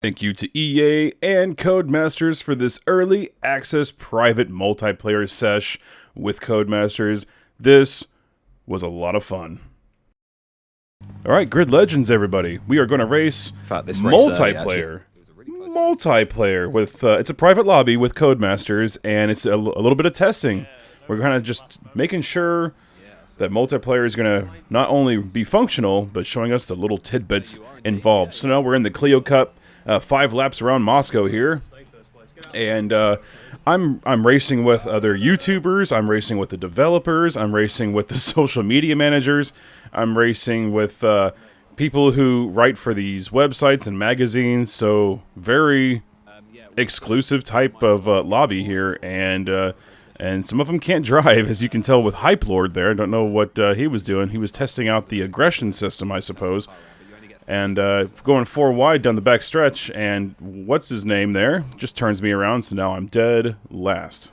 Thank you to EA and Codemasters for this early access private multiplayer sesh with Codemasters. This was a lot of fun. Alright, Grid Legends everybody. We are going to race multiplayer. Multiplayer with, it's a private lobby with Codemasters, and it's a little bit of testing. We're kind of just making sure that multiplayer is going to not only be functional, but showing us the little tidbits involved. So now we're in the Clio Cup. 5 laps around Moscow here, and I'm racing with other YouTubers, I'm racing with the developers, I'm racing with the social media managers, I'm racing with people who write for these websites and magazines, so very exclusive type of lobby here, and some of them can't drive, as you can tell with Hype Lord there. I don't know what he was doing. He was testing out the aggression system, I suppose. And going 4 wide down the back stretch, and what's his name there just turns me around, so now I'm dead last.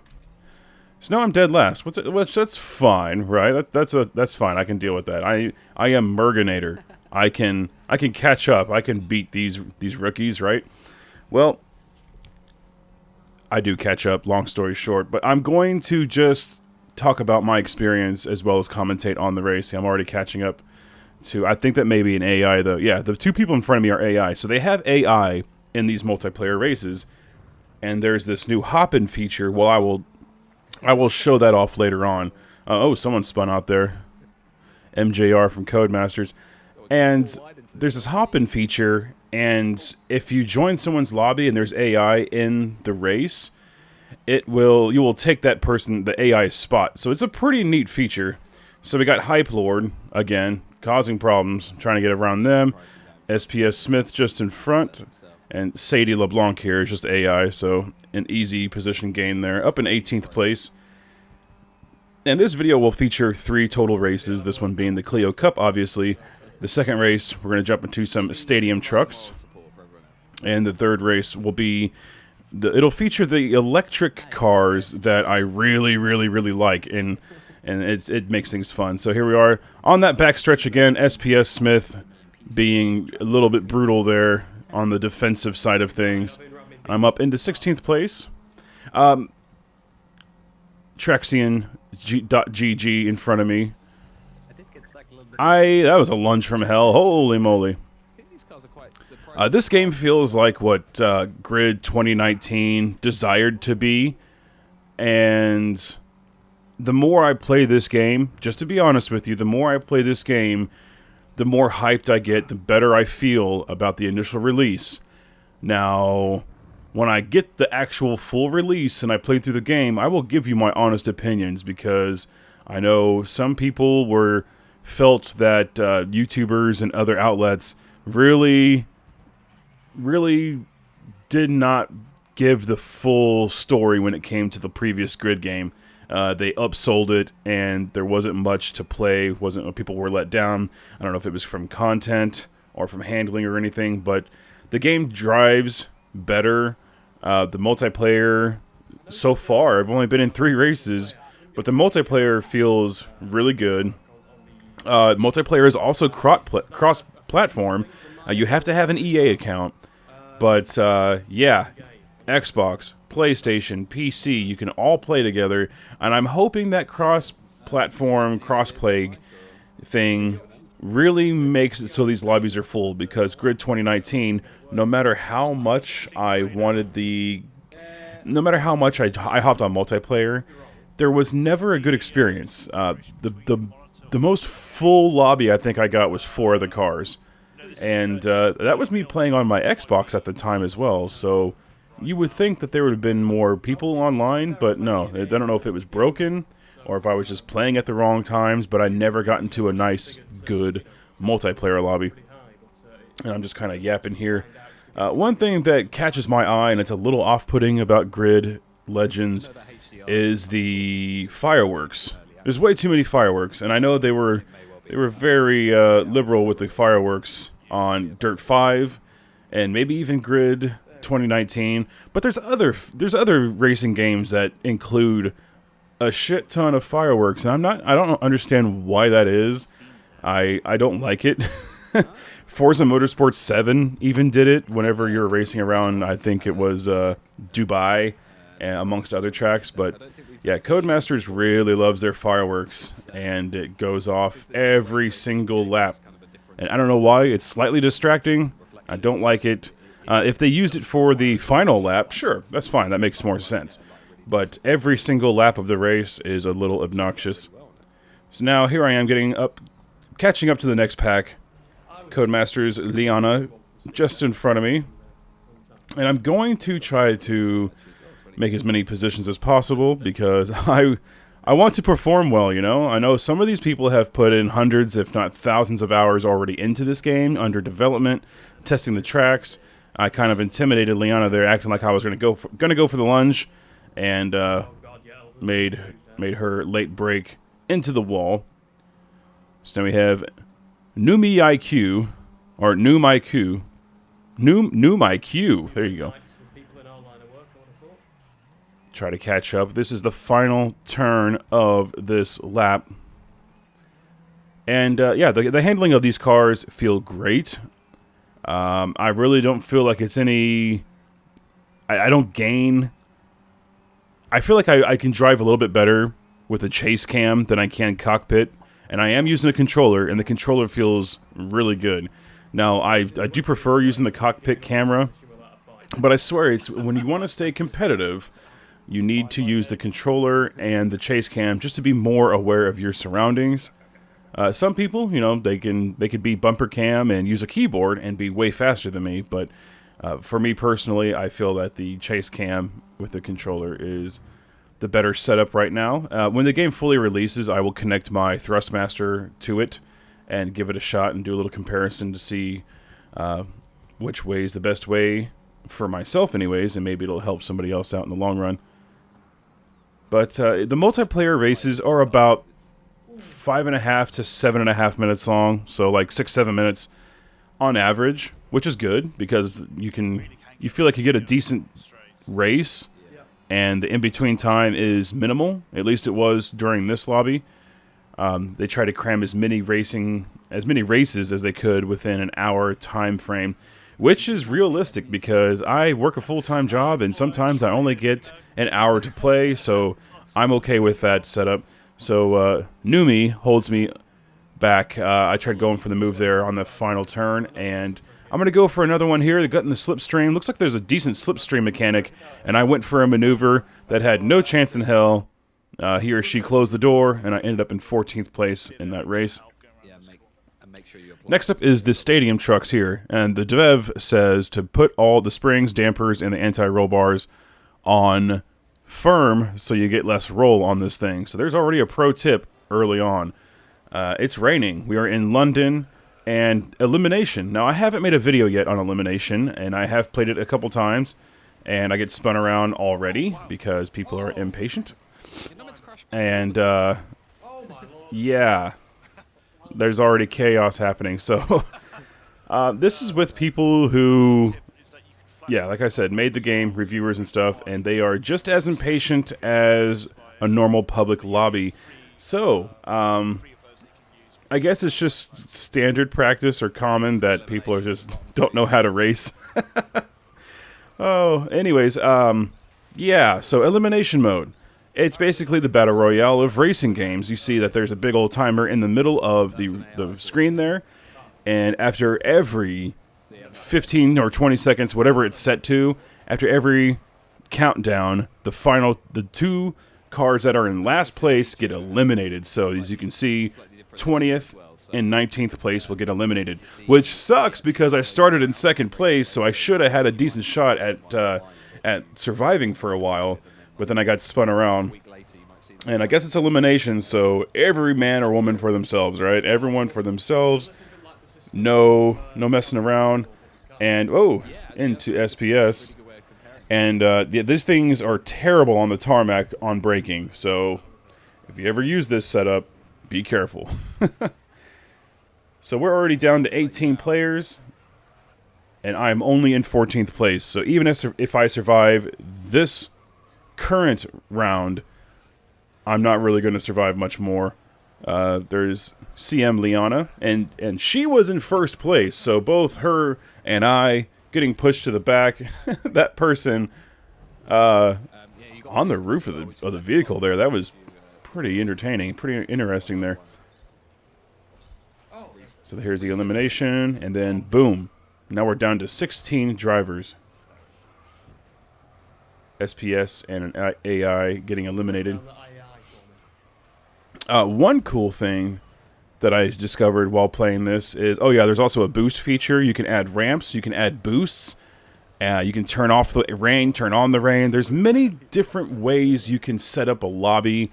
Which that's fine, right? That's fine. I can deal with that. I am Merginator. I can catch up. I can beat these rookies, right? Well, I do catch up. Long story short, but I'm going to just talk about my experience as well as commentate on the race. I'm already catching up. I think that may be an AI, though. Yeah, the 2 people in front of me are AI. So they have AI in these multiplayer races, and there's this new hop-in feature. Well, I will show that off later on. Oh, someone spun out there. MJR from Codemasters. And there's this hop-in feature, and if you join someone's lobby and there's AI in the race, you will take that person, the AI's spot. So it's a pretty neat feature. So we got Hype Lord again, causing problems, trying to get around them. SPS Smith just in front, and Sadie LeBlanc here is just AI, so an easy position gain there, up in 18th place. And this video will feature 3 total races, this one being the Clio Cup, obviously. The second race, we're going to jump into some stadium trucks, and the third race will be, it'll feature the electric cars that I really like, and it makes things fun. So here we are on that backstretch again. SPS Smith being a little bit brutal there on the defensive side of things. I'm up into 16th place. Traxian.gg in front of me. That was a lunge from hell. Holy moly. This game feels like what Grid 2019 desired to be, and the more I play this game, just to be honest with you, the more I play this game, the more hyped I get, the better I feel about the initial release. Now, when I get the actual full release and I play through the game, I will give you my honest opinions, because I know some people felt that YouTubers and other outlets really did not give the full story when it came to the previous Grid game. They upsold it, and there wasn't much to play. People were let down. I don't know if it was from content or from handling or anything, but the game drives better. The multiplayer, so far, I've only been in 3 races, but the multiplayer feels really good. Multiplayer is also cross-platform. You have to have an EA account, but yeah, Xbox, PlayStation, PC, you can all play together, and I'm hoping that cross-platform, cross-play thing really makes it so these lobbies are full, because Grid 2019, no matter how much I hopped on multiplayer, there was never a good experience. The most full lobby I think I got was 4 of the cars, and that was me playing on my Xbox at the time as well, so you would think that there would have been more people online, but no. I don't know if it was broken or if I was just playing at the wrong times, but I never got into a nice, good multiplayer lobby. And I'm just kind of yapping here. One thing that catches my eye, and it's a little off-putting about Grid Legends, is the fireworks. There's way too many fireworks, and I know they were very liberal with the fireworks on Dirt 5, and maybe even Grid 2019, but there's other racing games that include a shit ton of fireworks, and I don't understand why that is. I don't like it. Forza Motorsport 7 even did it whenever you're racing around, I think it was Dubai, amongst other tracks. But yeah, Codemasters really loves their fireworks, and it goes off every single lap. And I don't know why, it's slightly distracting. I don't like it. If they used it for the final lap, sure, that's fine, that makes more sense. But every single lap of the race is a little obnoxious. So now here I am catching up to the next pack. Codemasters Liana just in front of me. And I'm going to try to make as many positions as possible because I want to perform well, you know? I know some of these people have put in hundreds, if not thousands of hours already into this game, under development, testing the tracks. I kind of intimidated Liana there, acting like I was going to go for the lunge, and made her late break into the wall. So now we have Numi IQ, or Noom IQ. Noom IQ. There you go. Try to catch up. This is the final turn of this lap. And yeah, the handling of these cars feel great. I really don't feel like it's any... I don't gain... I feel like I can drive a little bit better with a chase cam than I can cockpit. And I am using a controller, and the controller feels really good. Now, I do prefer using the cockpit camera, but I swear, it's when you want to stay competitive, you need to use the controller and the chase cam just to be more aware of your surroundings. Some people, you know, they could be bumper cam and use a keyboard and be way faster than me, but for me personally, I feel that the chase cam with the controller is the better setup right now. When the game fully releases, I will connect my Thrustmaster to it and give it a shot and do a little comparison to see which way is the best way for myself anyways, and maybe it'll help somebody else out in the long run. But the multiplayer races are about 5.5 to 7.5 minutes long, so like 6-7 minutes on average, which is good because you feel like you get a decent race, and the in-between time is minimal. At least it was during this lobby. They try to cram as many races as they could within an hour time frame, which is realistic because I work a full-time job and sometimes I only get an hour to play, so I'm okay with that setup. So Numi holds me back. I tried going for the move there on the final turn, and I'm going to go for another one here. They got in the slipstream. Looks like there's a decent slipstream mechanic, and I went for a maneuver that had no chance in hell. He or she closed the door, and I ended up in 14th place in that race. Next up is the stadium trucks here, and the dev says to put all the springs, dampers, and the anti-roll bars on firm so you get less roll on this thing. So there's already a pro tip early on. It's raining. We are in London, and Elimination. Now, I haven't made a video yet on Elimination, and I have played it a couple times, and I get spun around already because people are impatient. And, yeah, there's already chaos happening. So, this is with people who, yeah, like I said, made the game, reviewers and stuff, and they are just as impatient as a normal public lobby. So, I guess it's just standard practice or common that people are just don't know how to race. Oh, anyways, yeah, so Elimination Mode. It's basically the Battle Royale of racing games. You see that there's a big old timer in the middle of the screen there, and after every 15 or 20 seconds, whatever it's set to, after every countdown, the two cars that are in last place get eliminated. So as you can see, 20th and 19th place will get eliminated, which sucks because I started in second place, so I should have had a decent shot at surviving for a while, but then I got spun around. And I guess it's elimination, so every man or woman for themselves, right? Everyone for themselves. No messing around. And, oh, into SPS. And these things are terrible on the tarmac on braking, so if you ever use this setup, be careful. So we're already down to 18 players, and I'm only in 14th place. So even if I survive this current round, I'm not really going to survive much more. There's CM Liana, and she was in first place, so both her and I getting pushed to the back. That person on the roof of the vehicle there, that was pretty entertaining, pretty interesting there. So here's the elimination, and then boom. Now we're down to 16 drivers. SPS and an AI getting eliminated. One cool thing that I discovered while playing this is, oh yeah, there's also a boost feature. You can add ramps, you can add boosts, you can turn off the rain, turn on the rain. There's many different ways you can set up a lobby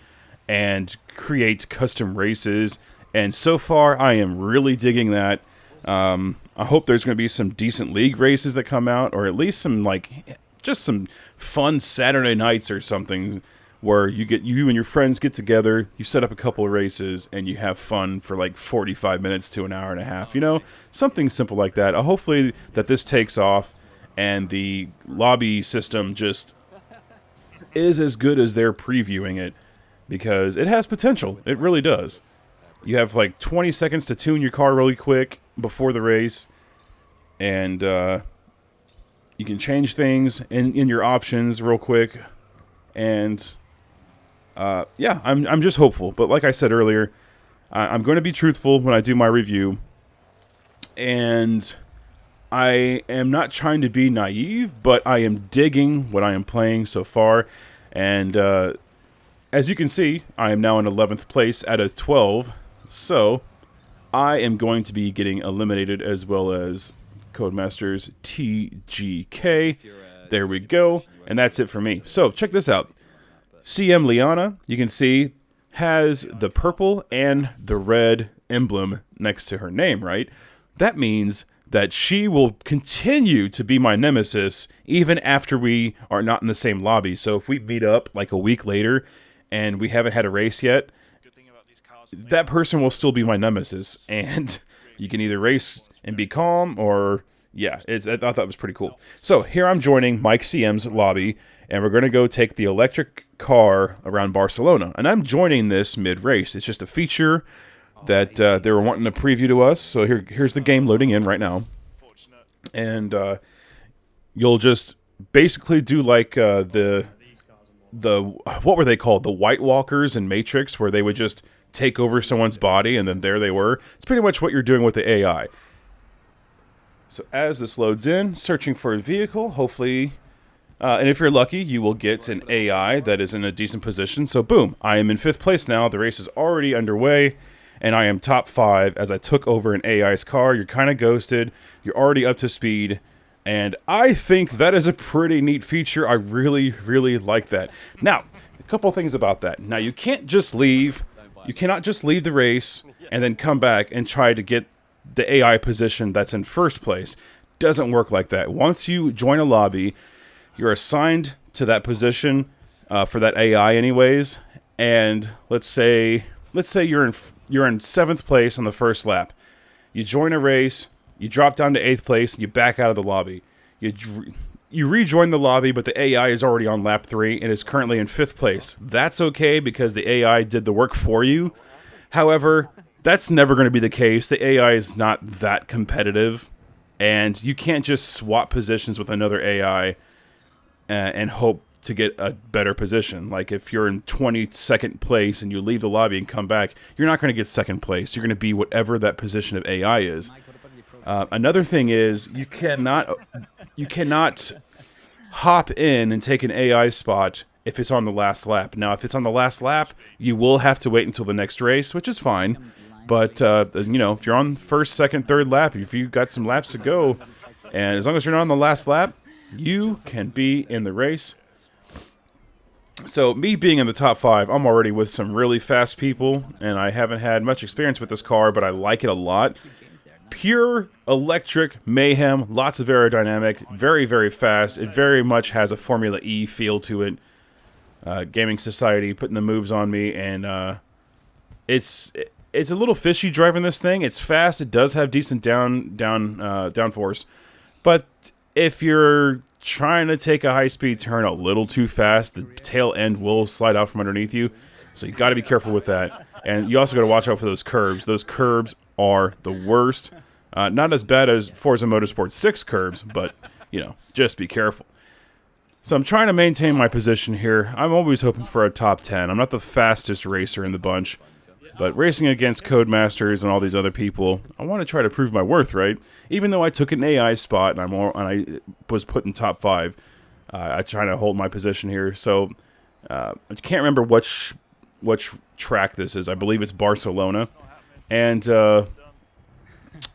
and create custom races. And so far, I am really digging that. I hope there's going to be some decent league races that come out, or at least some just some fun Saturday nights or something where you and your friends get together, you set up a couple of races, and you have fun for like 45 minutes to an hour and a half. You know, something simple like that. Hopefully that this takes off and the lobby system just is as good as they're previewing it, because it has potential. It really does. You have like 20 seconds to tune your car really quick before the race, and you can change things in your options real quick, and yeah, I'm just hopeful. But like I said earlier, I'm going to be truthful when I do my review, and I am not trying to be naive, but I am digging what I am playing so far, and as you can see, I am now in 11th place out of 12, so I am going to be getting eliminated, as well as Codemasters TGK. There we go, and that's it for me. So check this out. CM Liana, you can see, has the purple and the red emblem next to her name, right? That means that she will continue to be my nemesis even after we are not in the same lobby. So if we meet up like a week later and we haven't had a race yet, that person will still be my nemesis. And you can either race and be calm, or yeah, I thought that was pretty cool. So here I'm joining Mike CM's lobby, and we're going to go take the electric car around Barcelona. And I'm joining this mid-race. It's just a feature that they were wanting to preview to us. So here's the game loading in right now. And you'll just basically do like the what were they called? The White Walkers in Matrix, where they would just take over someone's body, and then there they were. It's pretty much what you're doing with the AI. So as this loads in, searching for a vehicle, hopefully, and if you're lucky, you will get an AI that is in a decent position. So boom, I am in 5th place now. The race is already underway, and I am top 5 as I took over an AI's car. You're kind of ghosted. You're already up to speed, and I think that is a pretty neat feature. I really, really like that. Now, a couple things about that. Now, you can't just leave. You cannot just leave the race and then come back and try to get the AI position that's in 1st place. Doesn't work like that. Once you join a lobby, you're assigned to that position for that AI anyways. And let's say you're in 7th place on the 1st lap. You join a race, you drop down to 8th place, and you back out of the lobby. You rejoin the lobby, but the AI is already on lap 3 and is currently in 5th place. That's okay because the AI did the work for you. However, that's never going to be the case. The AI is not that competitive, and you can't just swap positions with another AI and hope to get a better position. Like if you're in 22nd place and you leave the lobby and come back, you're not going to get 2nd place. You're going to be whatever that position of AI is. Another thing is you cannot hop in and take an AI spot if it's on the last lap. Now, if it's on the last lap, you will have to wait until the next race, which is fine. But, you know, if you're on 1st, 2nd, 3rd lap, if you've got some laps to go, and as long as you're not on the last lap, you can be in the race. So, me being in the top 5, I'm already with some really fast people, and I haven't had much experience with this car, but I like it a lot. Pure electric mayhem, lots of aerodynamic, very, very fast. It very much has a Formula E feel to it. Gaming Society putting the moves on me, and it's a little fishy driving this thing. It's fast. It does have decent downforce, but if you're trying to take a high-speed turn a little too fast, the tail end will slide out from underneath you. So you got to be careful with that. And you also got to watch out for those curbs. Those curbs are the worst. Not as bad as Forza Motorsport 6 curbs, but, you know, just be careful. So I'm trying to maintain my position here. I'm always hoping for a top 10. I'm not the fastest racer in the bunch, but racing against Codemasters and all these other people, I want to try to prove my worth, right? Even though I took an AI spot and I was put in top 5, I try to hold my position here. So I can't remember which track this is. I believe it's Barcelona, and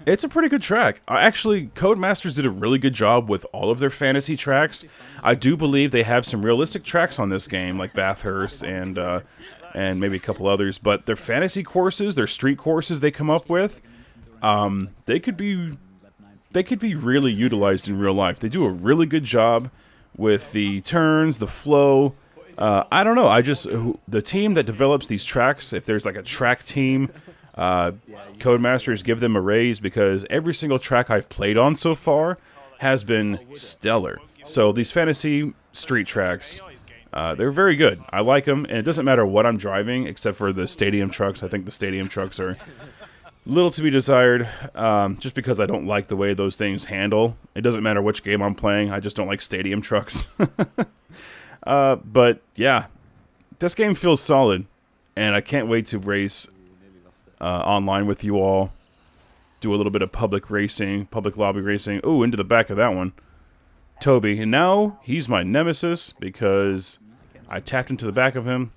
it's a pretty good track. Actually, Codemasters did a really good job with all of their fantasy tracks. I do believe they have some realistic tracks on this game, like Bathurst and maybe a couple others. But their fantasy courses, their street courses they come up with, they could be really utilized in real life. They do a really good job with the turns, the flow. I don't know. The team that develops these tracks, if there's like a track team, Codemasters, give them a raise, because every single track I've played on so far has been stellar. So these fantasy street tracks, they're very good. I like them, and it doesn't matter what I'm driving, except for the stadium trucks. I think the stadium trucks are little to be desired, just because I don't like the way those things handle. It doesn't matter which game I'm playing, I just don't like stadium trucks. But yeah, this game feels solid, and I can't wait to race online with you all. Do a little bit of public racing, public lobby racing. Ooh, into the back of that one. Toby. And now he's my nemesis because I tapped into the back of him.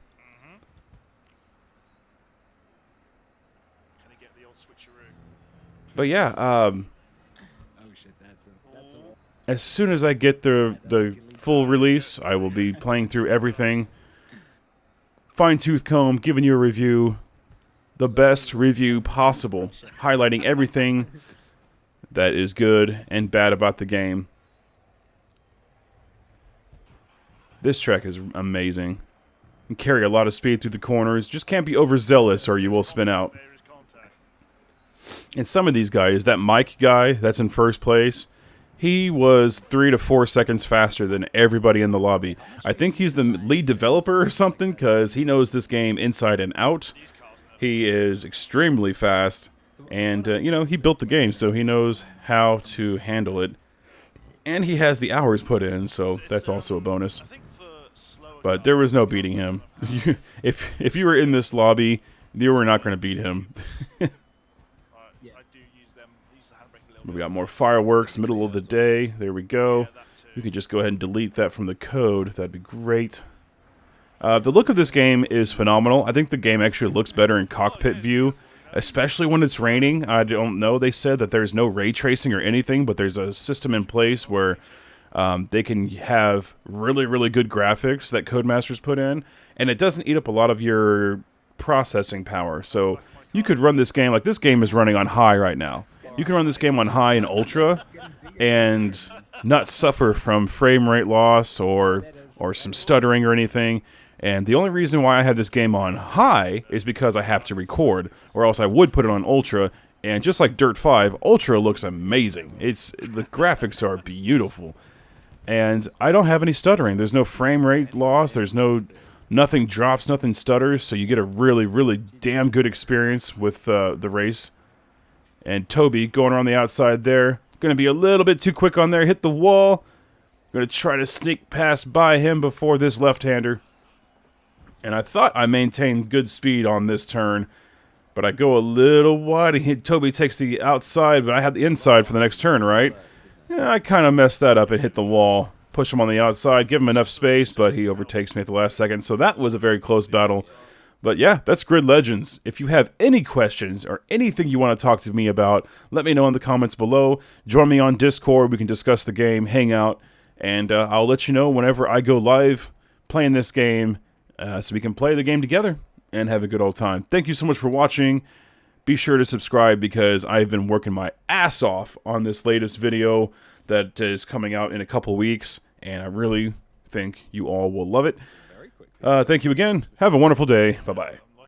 But yeah, as soon as I get the full release, I will be playing through everything. Fine-tooth comb, giving you a review. The best review possible, highlighting everything that is good and bad about the game. This track is amazing. You can carry a lot of speed through the corners. Just can't be overzealous or you will spin out. And some of these guys, that Mike guy that's in first place, he was 3 to 4 seconds faster than everybody in the lobby. I think he's the lead developer or something, because he knows this game inside and out. He is extremely fast, and, you know, he built the game, so he knows how to handle it. And he has the hours put in, so that's also a bonus. But there was no beating him. If you were in this lobby, you were not going to beat him. We got more fireworks, middle of the day. There we go. You can just go ahead and delete that from the code. That'd be great. The look of this game is phenomenal. I think the game actually looks better in cockpit view, especially when it's raining. I don't know. They said that there's no ray tracing or anything, but there's a system in place where they can have really, really good graphics that Codemasters put in, and it doesn't eat up a lot of your processing power. So you could run this game, like this game is running on high right now. You can run this game on high and ultra and not suffer from frame rate loss or some stuttering or anything. And the only reason why I have this game on high is because I have to record, or else I would put it on ultra. And just like Dirt 5, ultra looks amazing. The graphics are beautiful, and I don't have any stuttering. There's no frame rate loss. There's nothing drops, nothing stutters. So you get a really, really damn good experience with the race. And Toby going around the outside there, going to be a little bit too quick on there. Hit the wall. Going to try to sneak past by him before this left-hander. And I thought I maintained good speed on this turn, but I go a little wide. Toby takes the outside, but I have the inside for the next turn, right? Yeah, I kind of messed that up and hit the wall. Push him on the outside, give him enough space, but he overtakes me at the last second. So that was a very close battle. But yeah, that's Grid Legends. If you have any questions or anything you want to talk to me about, let me know in the comments below. Join me on Discord. We can discuss the game, hang out, and I'll let you know whenever I go live playing this game, so we can play the game together and have a good old time. Thank you so much for watching. Be sure to subscribe, because I've been working my ass off on this latest video that is coming out in a couple weeks, and I really think you all will love it. Thank you again. Have a wonderful day. Bye-bye.